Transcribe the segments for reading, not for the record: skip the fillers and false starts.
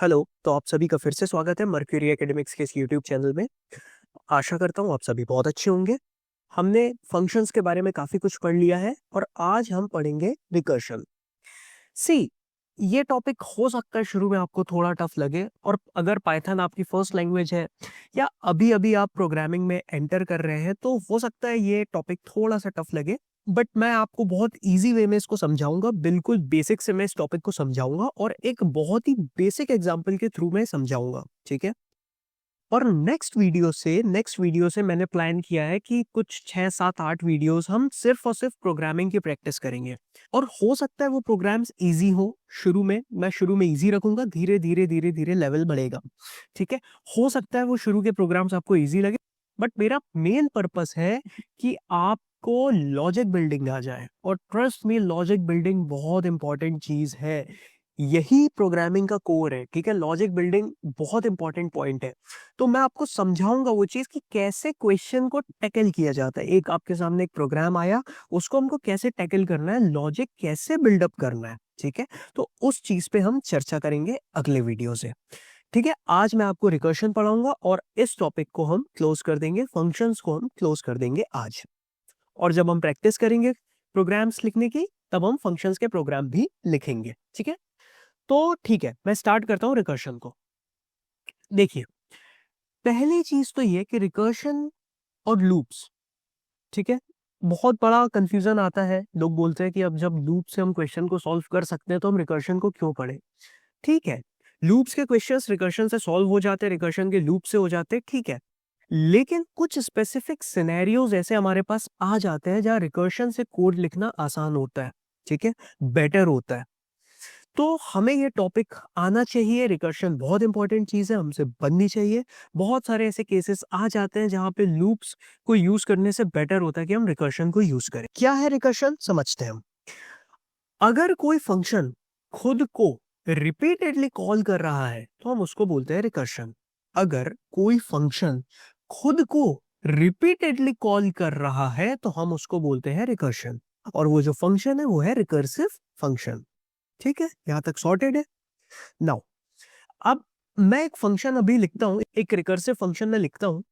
Hello, तो आप सभी का फिर से स्वागत है मर्क्यूरी एकेडमिक्स के इस यूट्यूब चैनल में। आशा करता हूँ आप सभी बहुत अच्छे होंगे। हमने फंक्शंस के बारे में काफी कुछ पढ़ लिया है और आज हम पढ़ेंगे रिकर्शन। सी, ये टॉपिक हो सकता है शुरू में आपको थोड़ा टफ लगे, और अगर पाइथन आपकी फर्स्ट लैंग्वेज है या अभी अभी आप प्रोग्रामिंग में एंटर कर रहे हैं तो हो सकता है ये टॉपिक थोड़ा सा टफ लगे। बट मैं आपको बहुत इजी वे में इसको समझाऊंगा, बिल्कुल बेसिक से मैं इस टॉपिक को समझाऊंगा और एक बहुत ही बेसिक एग्जांपल के थ्रू मैं समझाऊंगा, ठीक है। और नेक्स्ट वीडियो से मैंने प्लान किया है कि कुछ 6 7 8 वीडियोस हम सिर्फ और सिर्फ प्रोग्रामिंग की प्रैक्टिस करेंगे। और हो सकता है वो प्रोग्राम्स इजी हो, शुरू में इजी रखूंगा, धीरे धीरे धीरे धीरे लेवल बढ़ेगा, ठीक है। हो सकता है वो शुरू के प्रोग्राम्स आपको इजी लगे, बट मेरा मेन पर्पस है कि आपको लॉजिक बिल्डिंग आ जाए। और ट्रस्ट मी, लॉजिक बिल्डिंग बहुत इंपॉर्टेंट चीज है, यही प्रोग्रामिंग का कोर है, ठीक है। लॉजिक बिल्डिंग बहुत इंपॉर्टेंट पॉइंट है। तो मैं आपको समझाऊंगा वो चीज कि कैसे क्वेश्चन को टैकल किया जाता है। एक आपके सामने एक प्रोग्राम आया, उसको हमको कैसे टैकल करना है, लॉजिक कैसे बिल्डअप करना है, ठीक है। तो उस चीज पे हम चर्चा करेंगे अगले वीडियो से, ठीक है। आज मैं आपको रिकर्शन पढ़ाऊंगा और इस टॉपिक को हम क्लोज कर देंगे, फंक्शंस को हम क्लोज कर देंगे आज। और जब हम प्रैक्टिस करेंगे प्रोग्राम्स लिखने की, तब हम फंक्शंस के प्रोग्राम भी लिखेंगे, ठीक है। तो ठीक है, मैं स्टार्ट करता हूं रिकर्शन को। देखिए, पहली चीज तो ये कि रिकर्शन और लूप्स, ठीक है, बहुत बड़ा कंफ्यूजन आता है। लोग बोलते हैं कि अब जब लूप से हम क्वेश्चन को सॉल्व कर सकते हैं तो हम रिकर्शन को क्यों पढ़े। ठीक है, लूप्स के क्वेश्चंस रिकर्शन से सॉल्व हो जाते हैं, रिकर्शन के लूप से हो जाते हैं, ठीक है। लेकिन कुछ स्पेसिफिक सिनेरियोज ऐसे हमारे पास आ जाते हैं जहां रिकर्शन से कोड लिखना आसान होता है, ठीक है, बेटर होता है। तो हमें ये टॉपिक आना चाहिए। रिकर्शन बहुत इंपॉर्टेंट चीज है, हमसे बननी चाहिए। बहुत सारे ऐसे केसेस आ जाते हैं जहां पे लूप्स को यूज करने से बेटर होता है कि हम रिकर्शन को यूज करें। क्या है रिकर्शन, समझते हैं हम। अगर कोई फंक्शन खुद को रिपीटेडली कॉल कर रहा है तो हम उसको बोलते हैं रिकर्शन। अगर कोई फंक्शन खुद को रिपीटेडली कॉल कर रहा है तो हम उसको बोलते हैं रिकर्शन। और वो जो फंक्शन है वो है रिकर्सिव फंक्शन, ठीक है। यहां तक सॉर्टेड है। नाउ, अब मैं एक फंक्शन अभी लिखता हूं, एक रिकर्सिव फंक्शन में लिखता हूं।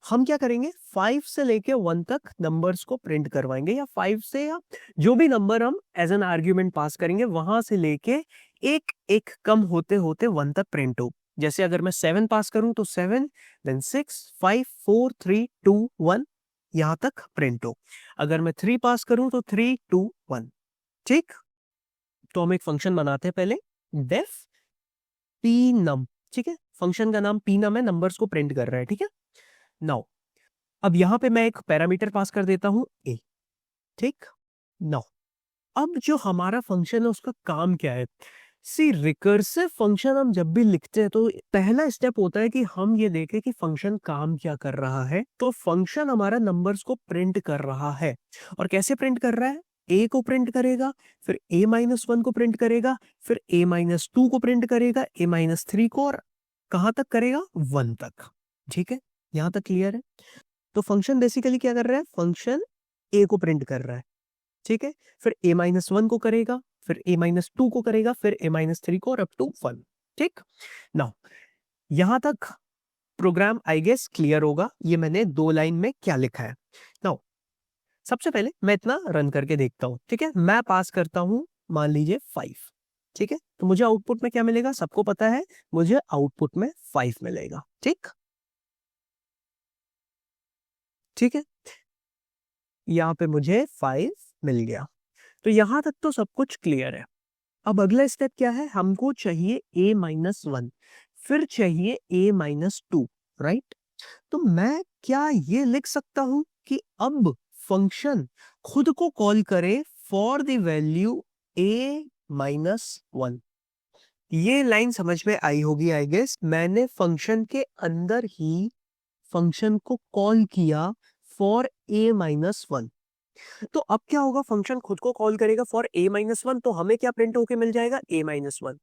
हम क्या करेंगे, 5 से लेके 1 तक नंबर्स को प्रिंट करवाएंगे, या 5 से, या जो भी नंबर हम एज एन आर्ग्यूमेंट पास करेंगे वहां से लेके एक एक कम होते होते 1 तक प्रिंट हो। जैसे अगर मैं 7 पास करूं तो 7, देन 6, 5, 4, 3, 2, 1, यहां तक प्रिंट हो। अगर मैं 3 पास करूं तो 3, 2, 1, ठीक। तो हम एक फंक्शन बनाते हैं पहले, डेफ पी नम, ठीक है। फंक्शन का नाम पी नम है, नंबर्स को प्रिंट कर रहा है, ठीक है। नाउ, अब यहां पे मैं एक पैरामीटर पास कर देता हूं ए, ठीक। नाउ, अब जो हमारा फंक्शन है उसका काम क्या है। सी, रिकर्सिव फंक्शन हम जब भी लिखते हैं तो पहला स्टेप होता है कि हम ये देखें कि फंक्शन काम क्या कर रहा है। तो फंक्शन हमारा नंबर्स को प्रिंट कर रहा है, और कैसे प्रिंट कर रहा है। ए को प्रिंट करेगा, फिर a-1 को प्रिंट करेगा, फिर a-2 को प्रिंट करेगा, a-3 को, और कहां तक करेगा, 1 तक, ठीक है। यहां तक क्लियर है। तो फंक्शन बेसिकली क्या कर रहा है, फंक्शन ए को प्रिंट कर रहा है, ठीक है। फिर a-1 को करेगा, फिर a-2 को करेगा, फिर a-3 को, और अप टू 1, ठीक। नाउ, यहां तक प्रोग्राम आई गेस क्लियर होगा। ये मैंने 2 लाइन में क्या लिखा है। नाउ, सबसे पहले मैं इतना रन करके देखता हूं, ठीक है। मैं पास करता हूं, मान लीजिए 5, ठीक है। तो मुझे आउटपुट में क्या मिलेगा, सबको पता है, मुझे आउटपुट में 5 मिलेगा, ठीक। ठीक है, यहां पे मुझे 5 मिल गया। तो यहां तक तो सब कुछ क्लियर है। अब अगला स्टेप क्या है, हमको चाहिए a-1, फिर चाहिए a-2, राइट। तो मैं क्या ये लिख सकता हूं कि अब फंक्शन खुद को कॉल करे फॉर द वैल्यू a-1। ये लाइन समझ में आई होगी आई गेस। मैंने फंक्शन के अंदर ही फंक्शन को कॉल किया फॉर a-1। तो अब क्या होगा, फंक्शन खुद को कॉल करेगा फॉर a-1, तो हमें क्या प्रिंट होके मिल जाएगा, a-1,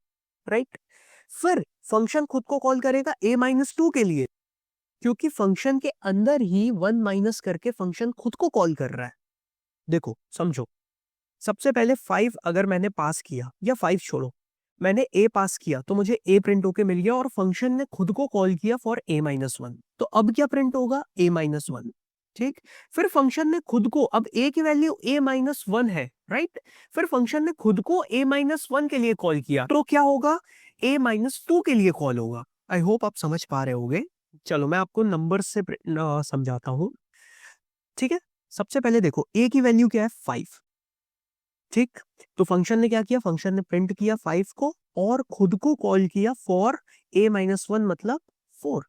राइट। फिर फंक्शन खुद को कॉल करेगा a-2 के लिए, क्योंकि फंक्शन के अंदर ही 1 माइनस करके फंक्शन खुद को कॉल कर रहा है। देखो समझो, सबसे पहले 5 अगर मैंने पास किया, या 5 छोड़ो, मैंने a पास किया तो मुझे a प्रिंट होके मिल गया और फंक्शन ने खुद को कॉल किया फॉर a-1, तो अब क्या प्रिंट होगा a-1। ठीक, फिर फंक्शन ने खुद को, अब a की वैल्यू a-1 है, राइट, फिर फंक्शन ने खुद को a-1 के लिए कॉल किया तो क्या होगा, a-2 के लिए कॉल होगा। आई होप आप समझ पा रहे होगे। चलो मैं आपको नंबर से समझाता हूं। ठीक है, सबसे पहले देखो a की वैल्यू क्या है 5। ठीक, तो फंक्शन ने क्या किया, फंक्शन ने प्रिंट किया 5 को और खुद को कॉल किया फॉर a-1 मतलब 4।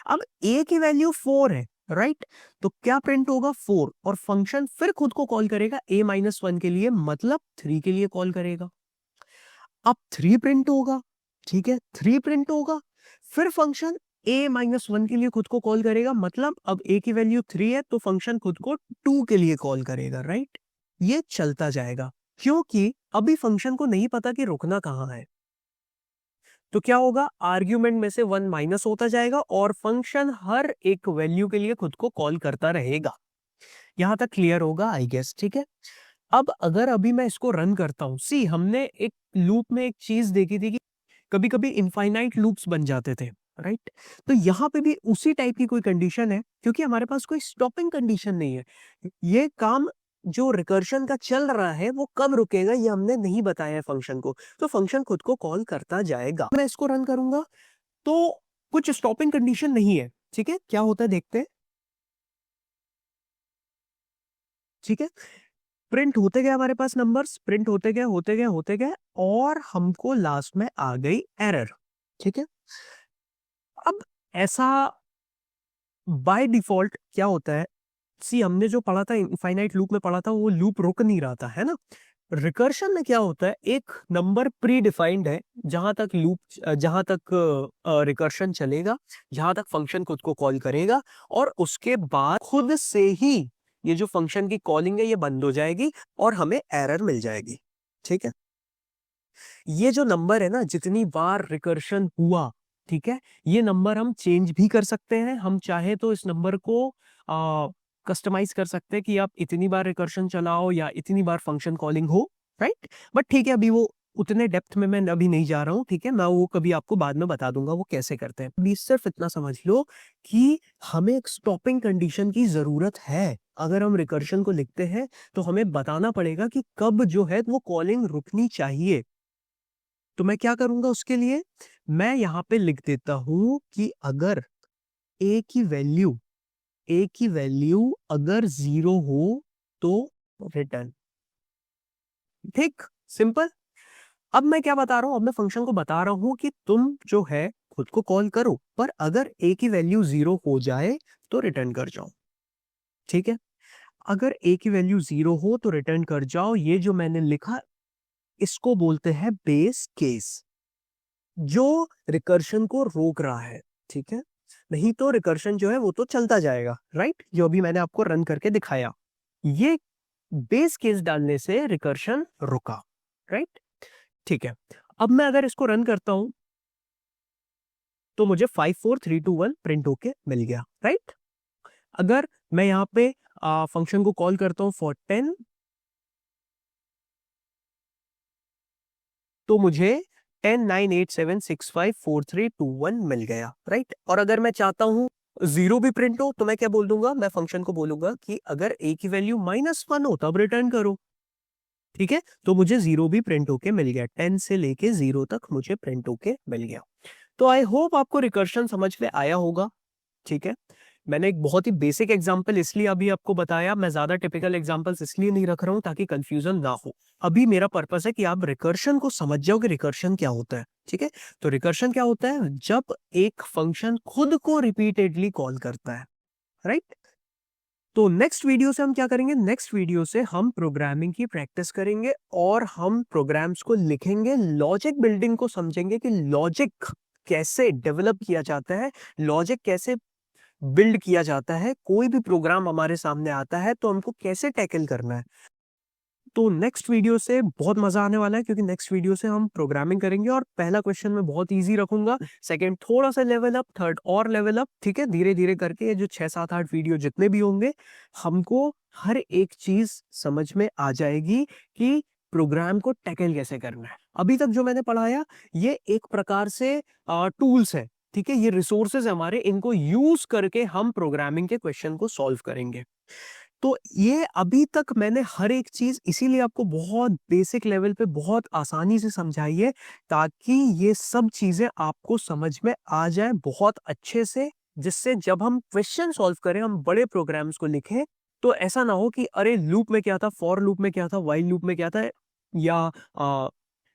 अब a की वैल्यू 4 है, राइट, तो क्या प्रिंट होगा 4 और फंक्शन फिर खुद को कॉल करेगा a-1 के लिए मतलब 3 के लिए कॉल करेगा। अब 3 प्रिंट होगा, ठीक है, 3 प्रिंट होगा, फिर फंक्शन a-1 के लिए खुद को कॉल करेगा मतलब अब a की वैल्यू 3 है तो फंक्शन खुद को 2 के लिए कॉल करेगा, राइट। ये चलता जाएगा क्योंकि अभी फंक्शन को नहीं पता कि रुकना कहां है। तो क्या होगा, आर्ग्यूमेंट में से 1 माइनस होता जाएगा और फंक्शन हर एक वैल्यू के लिए खुद को कॉल करता रहेगा। यहां तक क्लियर होगा आई गेस, ठीक है। अब अगर अभी मैं इसको रन करता हूं, सी हमने एक लूप में एक चीज देखी थी कि कभी कभी इनफाइनाइट लूप्स बन जाते थे, राइट। तो यहां पे भी उसी टाइप की कोई कंडीशन है क्योंकि हमारे पास कोई स्टॉपिंग कंडीशन नहीं है। ये काम जो रिकर्शन का चल रहा है वो कब रुकेगा ये हमने नहीं बताया है फंक्शन को, तो फंक्शन खुद को कॉल करता जाएगा। मैं इसको रन करूंगा तो कुछ स्टॉपिंग कंडीशन नहीं है, ठीक है, क्या होता है देखते हैं। ठीक है, प्रिंट होते गए हमारे पास नंबर्स, प्रिंट होते गए होते गए होते गए और हमको लास्ट में आ गई एरर। ठीक है, अब ऐसा बाय डिफॉल्ट क्या होता है, सी हमने जो पढ़ा था इनफाइनाइट लूप में पढ़ा था वो लूप रुक नहीं रहा था, है ना। रिकर्शन में क्या होता है, एक नंबर प्री डिफाइंड है जहां तक लूप, जहां तक रिकर्शन चलेगा, जहां तक फंक्शन खुद को कॉल करेगा और उसके बाद खुद से ही ये जो फंक्शन की कॉलिंग है ये बंद हो जाएगी और हमें एरर मिल जाएगी। ठीक है, ये जो नंबर है ना, जितनी बार रिकर्शन हुआ, ठीक है, ये नंबर हम चेंज भी कर सकते हैं। हम चाहे तो इस नंबर को कस्टमाइज कर सकते हैं कि आप इतनी बार रिकर्शन चलाओ या इतनी बार फंक्शन कॉलिंग हो, राइट। बट ठीक है, अभी वो उतने डेप्थ में मैं अभी नहीं जा रहा हूं, ठीक है, मैं वो कभी आपको बाद में बता दूंगा वो कैसे करते हैं। अभी सिर्फ इतना समझ लो कि हमें एक स्टॉपिंग कंडीशन की जरूरत है। अगर हम रिकर्शन को लिखते हैं तो हमें बताना पड़ेगा कि कब जो है वो कॉलिंग रुकनी चाहिए। तो मैं क्या करूंगा उसके लिए, मैं यहां पे लिख देता हूं कि अगर a की वैल्यू अगर 0 हो तो रिटर्न। ठीक, सिंपल। अब मैं क्या बता रहा हूं, अब मैं फंक्शन को बता रहा हूं कि तुम जो है खुद को कॉल करो, पर अगर a की वैल्यू 0 हो जाए तो रिटर्न कर जाओ। ठीक है, अगर a की वैल्यू 0 हो तो रिटर्न कर जाओ। ये जो मैंने लिखा इसको बोलते हैं बेस केस, जो रिकर्शन को रोक रहा है। ठीक है, नहीं तो रिकर्शन जो है वो तो चलता जाएगा, राइट, जो अभी मैंने आपको रन करके दिखाया। ये बेस केस डालने से रिकर्शन रुका, राइट। ठीक है, अब मैं अगर इसको रन करता हूं तो मुझे 5 4 3 2 1 प्रिंट होके मिल गया, राइट। अगर मैं यहां पे फंक्शन को कॉल करता हूं फॉर 10 तो मुझे 10 9 8 7 6 5 4 3 2 1 मिल गया, राइट। और अगर मैं चाहता हूं 0 भी प्रिंट हो तो मैं क्या बोल दूंगा, मैं फंक्शन को बोलूंगा कि अगर a की वैल्यू -1 हो तब रिटर्न करो। ठीक है, तो मुझे 0 भी प्रिंट होके मिल गया, 10 से लेके 0 तक मुझे प्रिंट होके मिल गया। तो आई होप आपको रिकर्शन समझ में आया होगा। ठीक है, मैंने एक बहुत ही बेसिक एग्जांपल इसलिए अभी आपको बताया, मैं ज्यादा टिपिकल एग्जांपल्स इसलिए नहीं रख रहा हूं ताकि कंफ्यूजन ना हो। अभी मेरा पर्पस है कि आप रिकर्शन को समझ जाओ कि रिकर्शन क्या होता है। ठीक है, तो रिकर्शन क्या होता है, जब एक फंक्शन खुद को रिपीटेडली कॉल करता है, राइट। तो नेक्स्ट वीडियो से हम क्या करेंगे, नेक्स्ट वीडियो से हम प्रोग्रामिंग की प्रैक्टिस करेंगे और हम प्रोग्राम्स को लिखेंगे, लॉजिक बिल्डिंग को समझेंगे कि लॉजिक कैसे डेवलप किया जाता है, लॉजिक कैसे बिल्ड किया जाता है, कोई भी प्रोग्राम हमारे सामने आता है तो हमको कैसे टैकल करना है। तो नेक्स्ट वीडियो से बहुत मजा आने वाला है क्योंकि नेक्स्ट वीडियो से हम प्रोग्रामिंग करेंगे और पहला क्वेश्चन मैं बहुत इजी रखूंगा, सेकंड थोड़ा सा लेवल अप, थर्ड और लेवल अप। ठीक है, धीरे धीरे करके ये जो 6 7 8 वीडियो जितने भी होंगे हमको हर एक चीज समझ में आ जाएगी कि प्रोग्राम को टैकल कैसे करना है। अभी तक जो मैंने पढ़ाया ये एक प्रकार से टूल्स है, ठीक है, ये रिसोर्सेज हमारे, इनको यूज करके हम प्रोग्रामिंग के क्वेश्चन को सॉल्व करेंगे। तो ये अभी तक मैंने हर एक चीज इसीलिए आपको बहुत बेसिक लेवल पे बहुत आसानी से समझाई है, ताकि ये सब चीजें आपको समझ में आ जाए बहुत अच्छे से, जिससे जब हम क्वेश्चन सॉल्व करें, हम बड़े प्रोग्राम्स को लिखें, तो ऐसा ना हो कि अरे लूप में क्या था, फॉर लूप में क्या था, व्हाइल लूप में क्या था, या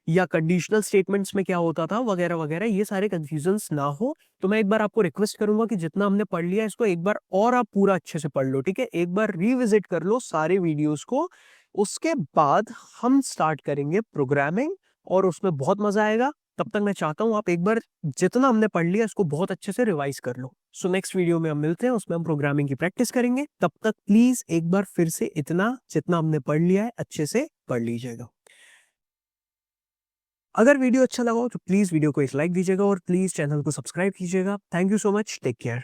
या कंडीशनल स्टेटमेंट्स में क्या होता था, वगैरह वगैरह, ये सारे कंफ्यूजन्स ना हो। तो मैं एक बार आपको रिक्वेस्ट करूंगा कि जितना हमने पढ़ लिया इसको एक बार और आप पूरा अच्छे से पढ़ लो, ठीक है, एक बार रिविजिट कर लो सारे वीडियोस को। उसके बाद हम स्टार्ट करेंगे प्रोग्रामिंग और उसमें बहुत मजा आएगा। तब तक मैं चाहता हूं आप एक बार जितना हमने पढ़ लिया इसको बहुत अच्छे से रिवाइज कर लो। सो नेक्स्ट वीडियो में हम मिलते हैं, उसमें हम प्रोग्रामिंग की प्रैक्टिस करेंगे। तब तक प्लीज एक बार फिर से इतना जितना हमने पढ़ लिया है अच्छे से पढ़ लीजिएगा। अगर वीडियो अच्छा लगा हो तो प्लीज वीडियो को एक लाइक दीजिएगा और प्लीज चैनल को सब्सक्राइब कीजिएगा। Thank you so much, take care.